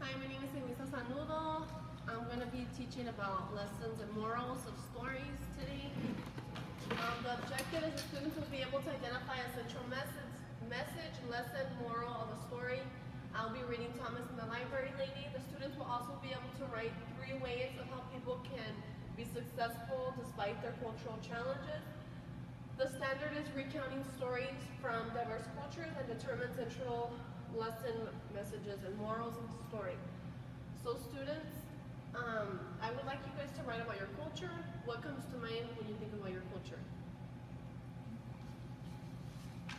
Hi, my name is Elisa Zanudo. I'm going to be teaching about lessons and morals of stories today. The objective is the students will be able to identify a central message, lesson, moral of a story. I'll be reading Thomas and the Library Lady. The students will also be able to write 3 ways of how people can be successful despite their cultural challenges. The standard is recounting stories from diverse cultures and determine central lesson, messages, and morals in the story. So students, I would like you guys to write about your culture. What comes to mind when you think about your culture?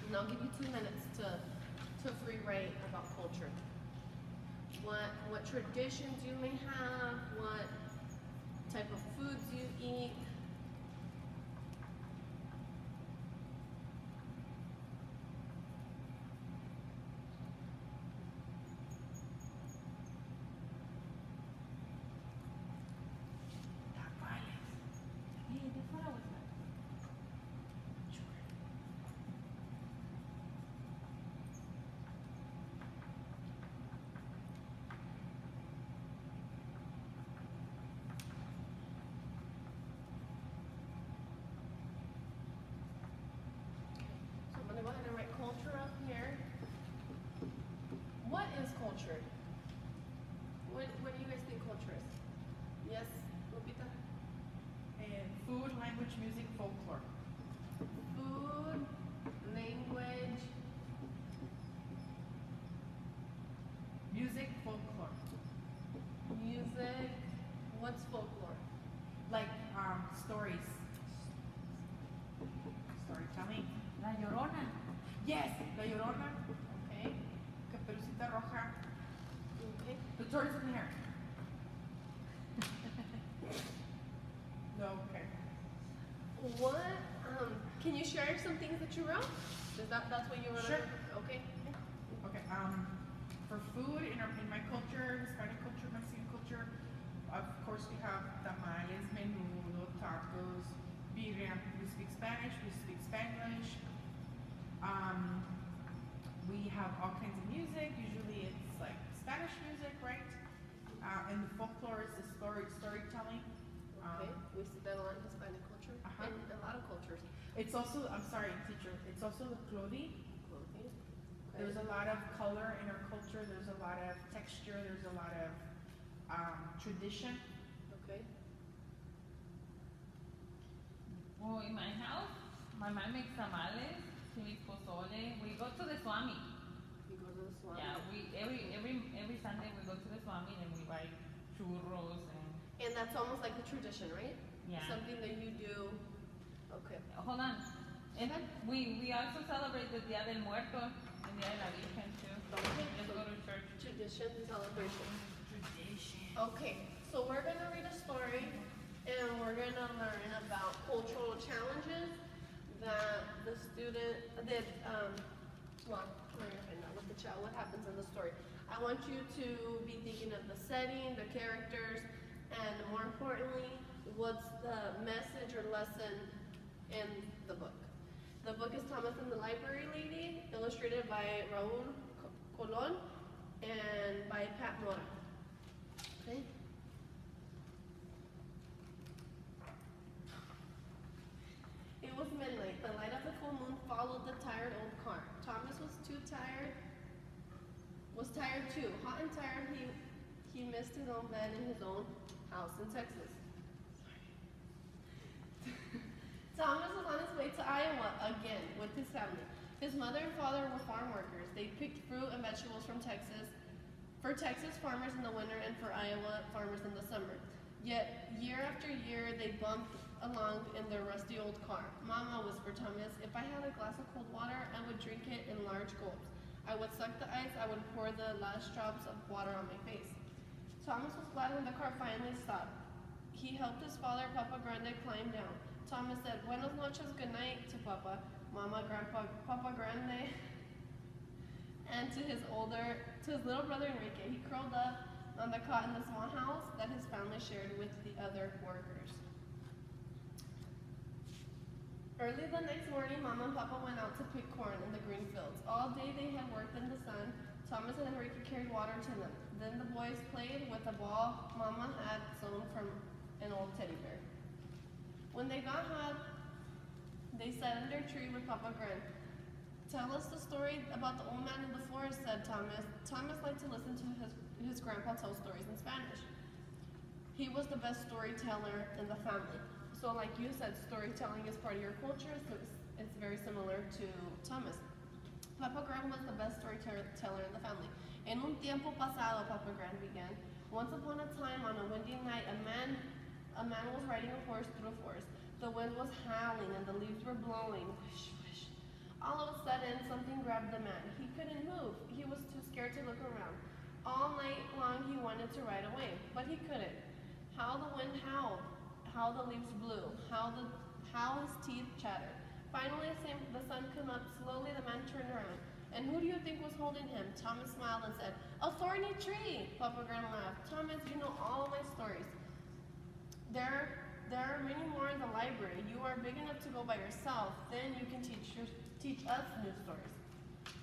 And I'll give you 2 minutes to free write about culture. What traditions you may have, what type of foods you eat. Go ahead and write culture up here. What is culture? What do you guys think culture is? Yes, Lupita? Food, language, music, folklore. Food, language, music, folklore. Music. What's folklore? Like stories. Storytelling. La Llorona. Yes, La Llorona. Okay. Caperucita Roja. Okay. The tortoise in the hair. No, okay. What? Can you share some things that you wrote? That's what you wrote? Sure. Okay. Okay. For food in my culture, Hispanic culture, Mexican culture, of course we have tamales, menudo, tacos, birria. We speak Spanish. We speak Spanglish. We have all kinds of music. Usually it's like Spanish music, right? And the folklore is the storytelling. Okay. We see that a lot in Hispanic culture and a lot of cultures. It's also, I'm sorry, teacher, it's also the clothing. Clothing. Okay. There's a lot of color in our culture. There's a lot of texture. There's a lot of tradition. Okay. Well, in my house, my mom makes tamales. She makes pozole. We go to the Swami. You go to the Swami. Yeah, we every Sunday we go to the Swami and we buy churros And that's almost like the tradition, right? Yeah. Something that you do. Okay. hold on. And we also celebrate the Dia del Muerto and Dia de la Virgen too. Okay. Just go to church. Tradition and celebration. Tradition. Okay, so we're gonna read a story and we're gonna learn about cultural challenges that the student did. Well, we're gonna find out what happens in the story. I want you to be thinking of the setting, the characters, and more importantly, what's the message or lesson in the book. The book is Thomas and the Library Lady, illustrated by Raul Colon and by Pat Mora. Okay. It was midnight. The light of the full moon followed the tired old car. Thomas was tired too. Hot and tired, he missed his own bed in his own house in Texas. Thomas was on his way to Iowa again with his family. His mother and father were farm workers. They picked fruit and vegetables from Texas, for Texas farmers in the winter and for Iowa farmers in the summer. Yet, year after year, they bumped along in their rusty old car. Mama, whispered Thomas, if I had a glass of cold water, I would drink it in large gulps. I would suck the ice, I would pour the last drops of water on my face. Thomas was glad when the car finally stopped. He helped his father, Papa Grande, climb down. Thomas said, Buenas noches, good night to Papa, Mama, Grandpa, Papa Grande, and to his little brother Enrique. He curled up on the cot in the small house that his family shared with the other workers. Early the next morning, Mama and Papa went out to pick corn in the green fields. All day they had worked in the sun. Thomas and Enrique carried water to them. Then the boys played with a ball Mama had sewn from an old teddy bear. When they got hot, they sat under a tree with Papa Gran. Tell us the story about the old man in the forest, said Thomas. Thomas liked to listen to his grandpa tell stories in Spanish. He was the best storyteller in the family. So like you said, storytelling is part of your culture, so it's very similar to Thomas. Papa Gran was the best storyteller in the family. En un tiempo pasado, Papa Gran began. Once upon a time, on a windy night, a man was riding a horse through a forest. The wind was howling and the leaves were blowing. Whoosh, whoosh. All of a sudden, something grabbed the man. He couldn't move. He was too scared to look around. All night long, he wanted to ride away, but he couldn't. How the wind howled, how the leaves blew, how his teeth chattered. Finally, the sun came up. Slowly, the man turned around. And who do you think was holding him? Thomas smiled and said, "A thorny tree!" Papa Gran laughed. "Thomas, you know all of my stories. There are many more in the library. You are big enough to go by yourself. Then you can teach us new stories."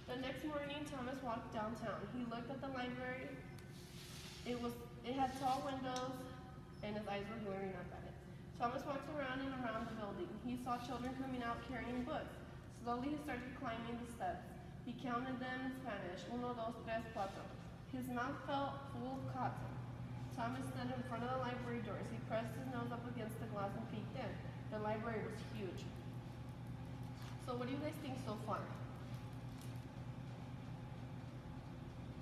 The next morning, Thomas walked downtown. He looked at the library. It had tall windows, and his eyes were glaring up at it. Thomas walked around and around the building. He saw children coming out carrying books. Slowly, he started climbing the steps. He counted them in Spanish. 1, 2, 3, 4. His mouth felt full of cotton. Thomas stood in front of the library doors. He pressed his nose up against the glass and peeked in. The library was huge. So what do you guys think so far?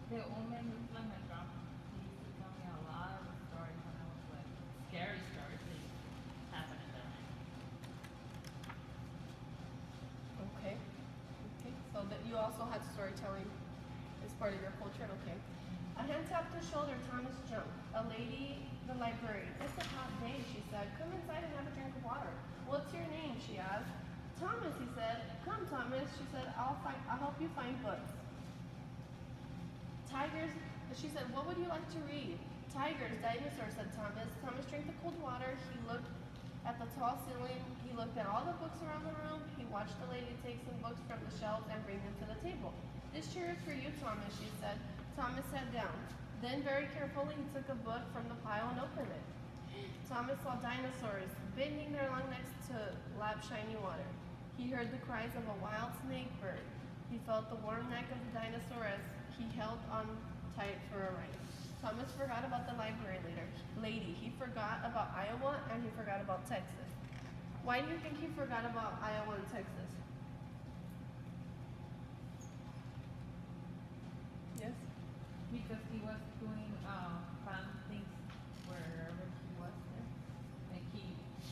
The old man looks like my grandpa. He used to tell me a lot of stories when I was like scary stories that used to happen in there. Okay. So that you also had storytelling as part of your culture. Okay. A hand tapped his shoulder. Thomas jumped. A lady, the librarian. "It's a hot day," she said. "Come inside and have a drink of water." "What's your name?" she asked. "Thomas," he said. "Come, Thomas," she said. I'll help you find books." "Tigers," she said. "What would you like to read?" "Tigers, dinosaurs," said Thomas. Thomas drank the cold water. He looked at the tall ceiling. He looked at all the books around the room. He watched the lady take some books from the shelves and bring them to the table. "This chair is for you, Thomas," she said. Thomas sat down. Then, very carefully, he took a book from the pile and opened it. Thomas saw dinosaurs bending their long necks to lap shiny water. He heard the cries of a wild snake bird. He felt the warm neck of the dinosaur as he held on tight for a ride. Thomas forgot about the library lady. He forgot about Iowa and he forgot about Texas. Why do you think he forgot about Iowa and Texas? Yes? Because he was doing fun things wherever he was there.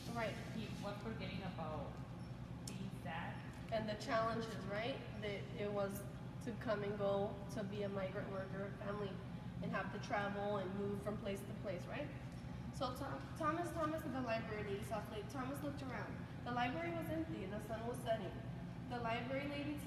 And Right. he was forgetting about being sad. And the challenges, right? That it was to come and go, to be a migrant worker family, and have to travel and move from place to place, right? So Thomas, the library lady softly. Thomas looked around. The library was empty and the sun was setting. The library lady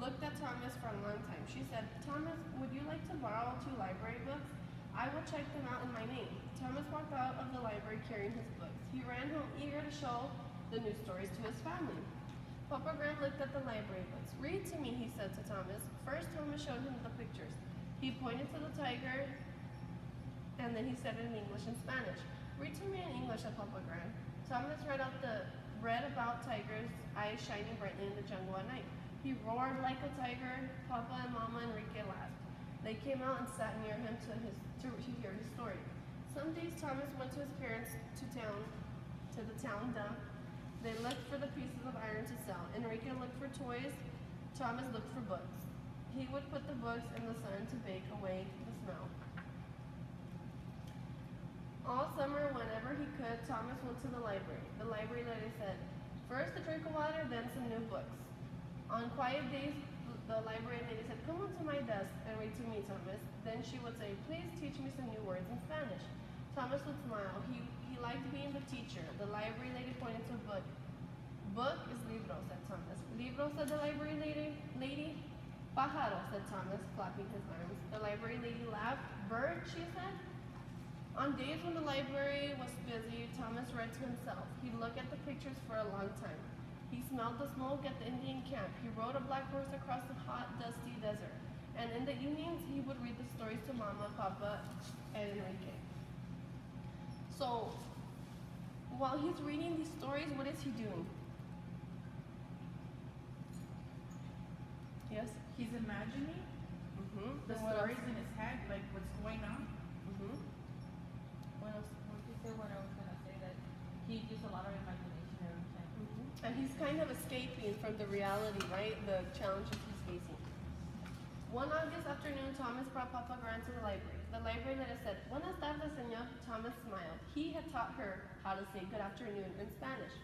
looked at Thomas for a long time. She said, "Thomas, would you like to borrow 2 library books? I will check them out in my name." Thomas walked out of the library carrying his books. He ran home eager to show the new stories to his family. Papa Gran looked at the library books. "Read to me," he said to Thomas. First, Thomas showed him the pictures. He pointed to the tiger, and then he said it in English and Spanish. "Read to me in English," said Papa Gran. Thomas read about tigers, eyes shining brightly in the jungle at night. He roared like a tiger. Papa and Mama Enrique laughed. They came out and sat near him to hear his story. Some days Thomas went to his parents to the town dump. They looked for the pieces of iron to sell. Enrique looked for toys. Thomas looked for books. He would put the books in the sun to bake away the smell. All summer, whenever he could, Thomas went to the library. The library lady said, "First a drink of water, then some new books." On quiet days, the library lady said, "Come onto my desk and read to me, Thomas." Then she would say, "Please teach me some new words in Spanish." Thomas would smile. He liked being the teacher. The library lady pointed to a book. "Book is libro," said Thomas. "Libro," said the library lady. "Pájaro," said Thomas, flapping his arms. The library lady laughed. "Bird," she said. On days when the library was busy, Thomas read to himself. He looked at the pictures for a long time. He smelled the smoke at the Indian camp. He rode a black horse across the hot, dusty desert. And in the evenings, he would read the stories to Mama, Papa, and Enrique. So, while he's reading these stories, what is he doing? Yes? He's imagining the And what stories else? in his head, like what's going on. What else? What you say? What I was gonna say that he used a lot of imagination every time. And he's kind of escaping from the reality, right? The challenges he's facing. One August afternoon, Thomas brought Papa Grant to the library. The library letter said, "Buenas tardes, señor." Thomas smiled. He had taught her how to say good afternoon in Spanish.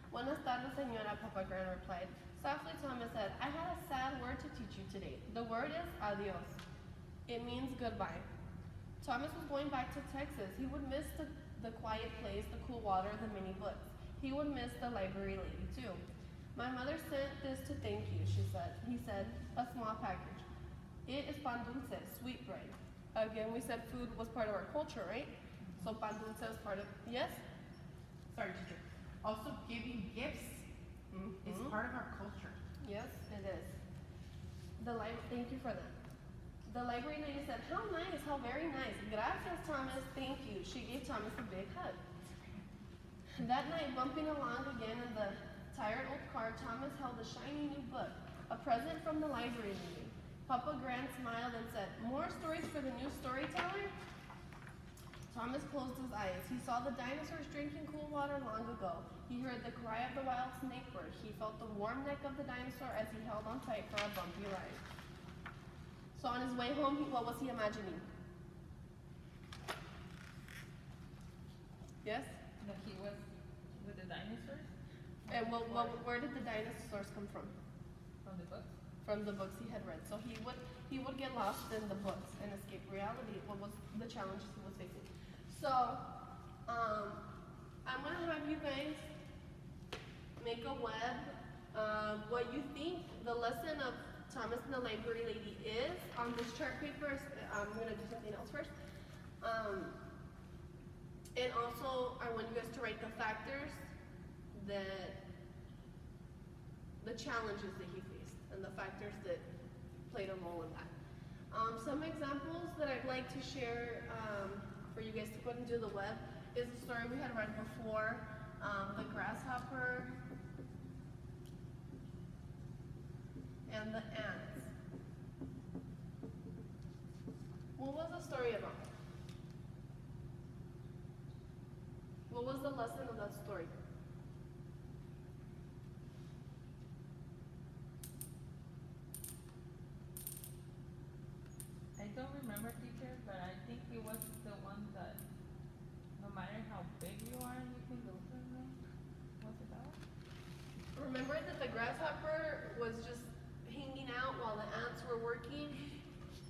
"Buenas tardes, señora," Papa Grant replied. Softly, Thomas said, "I had a sad word to teach you today. The word is adios. It means goodbye." Thomas was going back to Texas. He would miss the quiet place, the cool water, the many books. He would miss the library lady too. "My mother sent this to thank you," she said. He said, "A small package. It is pan dulce, sweet bread." Again, we said food was part of our culture, right? So pan dulce is part of, yes? Sorry, teacher. Also, giving gifts is part of our culture. Yes, it is. Thank you for that. The library lady said, "How nice, how very nice. Gracias, Thomas, thank you." She gave Thomas a big hug. That night, bumping along again in the tired old car, Thomas held a shiny new book, a present from the library lady. Papa Grant smiled and said, "More stories for the new storyteller?" Thomas closed his eyes. He saw the dinosaurs drinking cool water long ago. He heard the cry of the wild snake bird. He felt the warm neck of the dinosaur as he held on tight for a bumpy ride. So on his way home, what was he imagining? Yes? That he was with the dinosaurs. And where did the dinosaurs come from? From the books. From the books he had read. So he would get lost in the books and escape reality. What was the challenges he was facing? So I'm gonna have you guys make a web what you think the lesson of Thomas and the Library Lady is on this chart paper. I'm gonna do something else first. And also I want you guys to write the factors that the challenges that he faced and the factors that played a role in that. Some examples that I'd like to share for you guys to put into the web is the story we had read before, the grasshopper and the ants. What was the story about? What was the lesson of that story? I don't remember, teacher, but I think it was the one that no matter how big you are, you can go from them. Was it that one? Remember that the grasshopper was just hanging out while the ants were working?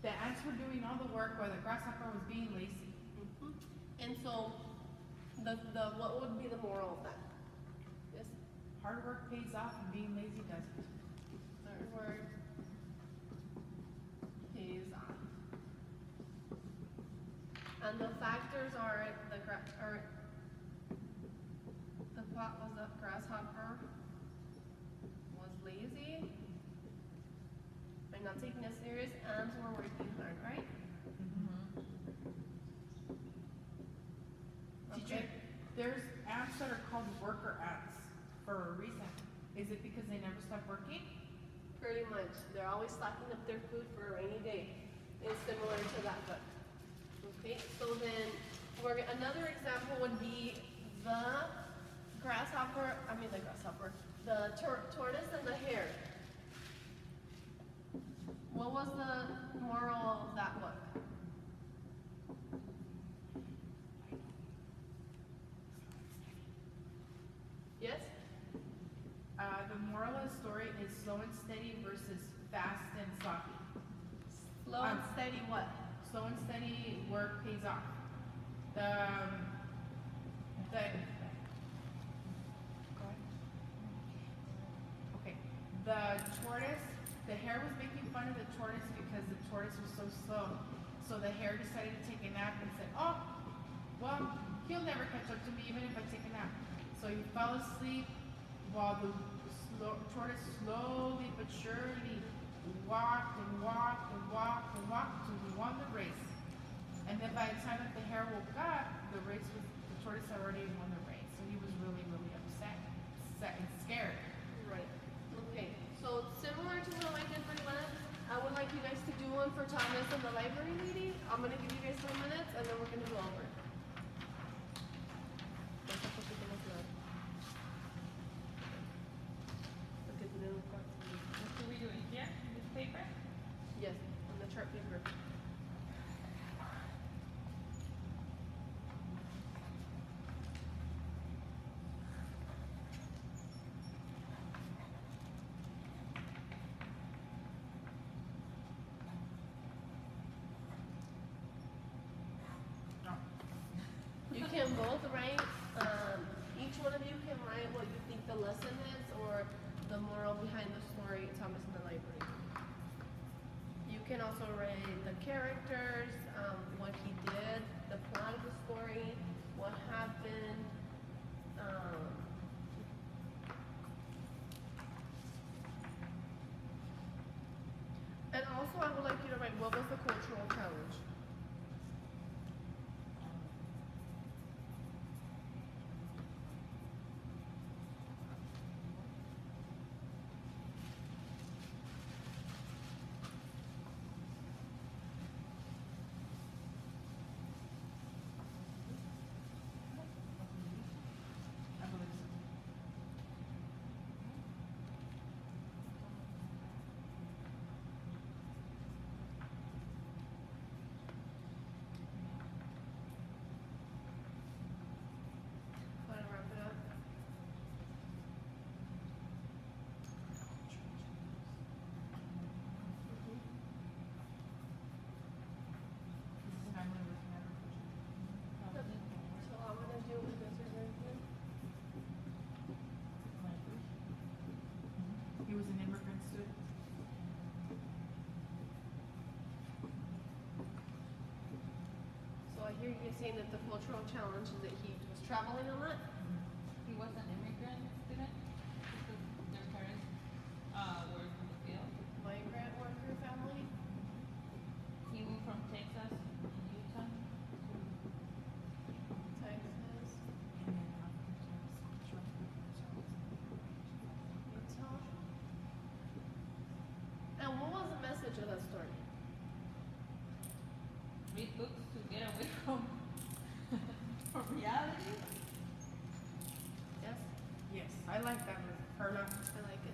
The ants were doing all the work while the grasshopper was being lazy. And so, what would be the moral of that? Yes? Hard work pays off and being lazy doesn't. Hard work pays off. And the factors are the plot was the grasshopper was lazy and not taking it serious, ants were working hard, right? Teacher, there's ants that are called worker ants for a reason. Is it because they never stop working? Pretty much. They're always stocking up their food for a rainy day. It's similar to that book. Okay, so then another example would be the tortoise and the hare. What was the moral of that book? Yes? The moral of the story is slow and steady versus fast and sloppy. Slow and steady what? Slow and steady work pays off. The tortoise, the hare was making fun of the tortoise because the tortoise was so slow. So the hare decided to take a nap and said, "Oh, well, he'll never catch up to me even if I take a nap." So he fell asleep while the tortoise slowly but surely walked and walked and walked and walked until he won the race. And then by the time that the hare woke up, the tortoise had already won the race. So he was really, really upset and scared. Right. Okay. So similar to what I did for Glenn, I would like you guys to do one for Thomas in the library meeting. I'm gonna give you guys 3 minutes and then we're gonna go over. What are we doing here? This paper? Yes, on the chart paper. No. You can both write, each one of you can write what you think the lesson is or the moral behind the story, Thomas in the library. You can also write the characters, what he did, the plot of the story, what happened, and also I would like you to write what was the cultural challenge. I believe so. Want to wrap it up? This is family looking at her. So I'm gonna do what you guys are going to do. He was an immigrant student. So I hear you saying that the cultural challenge is that he was traveling a lot. He was an immigrant student because their parents worked in the field. Migrant worker family. He moved from Texas and Utah. Texas, And then Utah. Utah. And what was the message of that story? Read books to get away from reality. Yes, Yes, I like that one. Perla, I like it.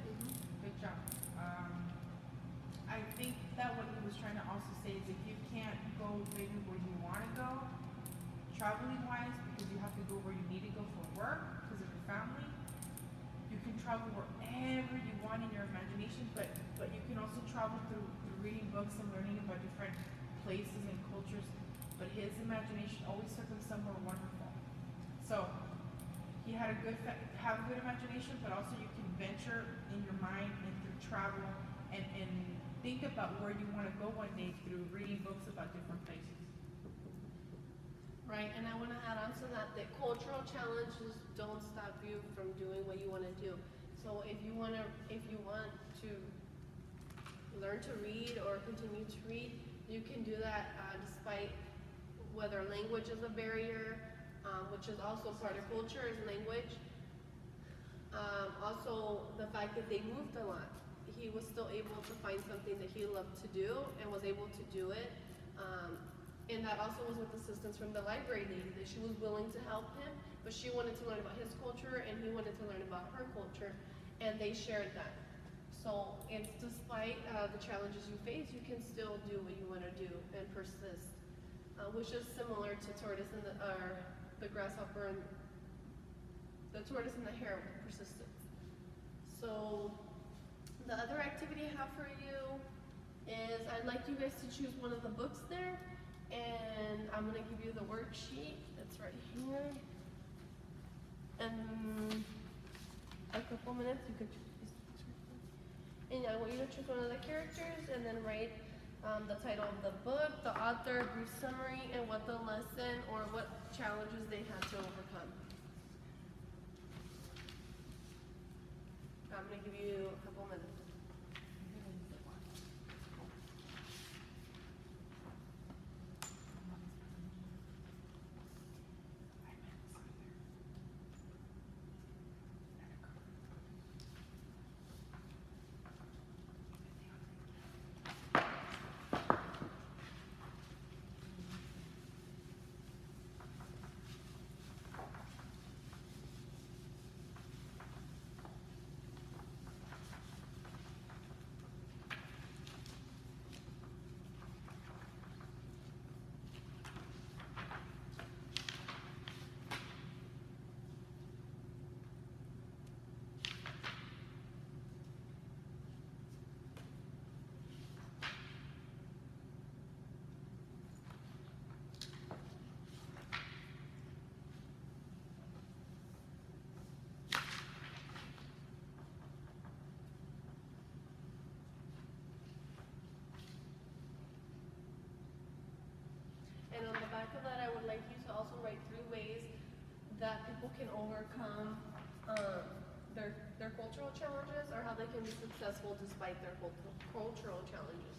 good job. I think that what he was trying to also say is if you can't go maybe where you want to go, traveling wise, because you have to go where you need to go for work, because of your family, you can travel wherever you want in your imagination, but you can also travel through reading books and learning about different places and cultures. But his imagination always took him somewhere wonderful. So he had have a good imagination, but also you can venture in your mind and through travel and think about where you want to go one day through reading books about different places. Right, and I want to add on to that cultural challenges don't stop you from doing what you want to do. So if you want to learn to read or continue to read, you can do that despite whether language is a barrier, which is also part of culture, is language. Also, the fact that they moved a lot. He was still able to find something that he loved to do and was able to do it. And that also was with assistance from the library lady, that she was willing to help him, but she wanted to learn about his culture and he wanted to learn about her culture, and they shared that. So it's despite the challenges you face, you can still do what you want to do and persist, which is similar to tortoise and the grasshopper and the tortoise and the hare with persistence. So the other activity I have for you is I'd like you guys to choose one of the books there, and I'm gonna give you the worksheet that's right here. And a couple minutes you could choose these books right there. And I want you to choose one of the characters and then write the title of the book, the author, brief summary, and what the lesson or what challenges they had to overcome. I'm gonna give you a couple minutes. back of that, I would like you to also write 3 ways that people can overcome their cultural challenges, or how they can be successful despite their cultural challenges.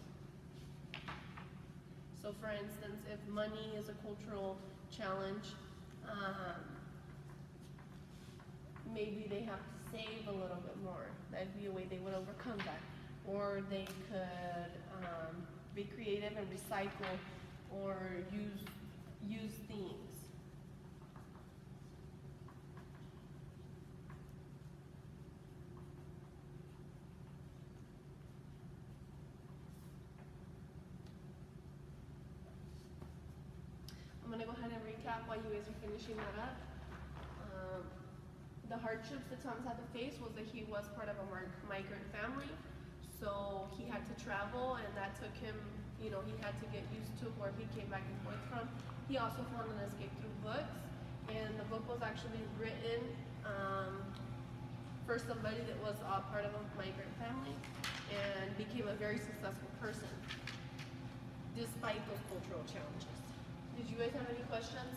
So for instance, if money is a cultural challenge, maybe they have to save a little bit more. That'd be a way they would overcome that. Or they could be creative and recycle, or use themes. I'm gonna go ahead and recap while you guys are finishing that up. The hardships that Thomas had to face was that he was part of a migrant family, so he had to travel, and that took him, he had to get used to where he came back and forth from. He also found an escape through books, and the book was actually written for somebody that was part of a migrant family and became a very successful person despite those cultural challenges. Did you guys have any questions?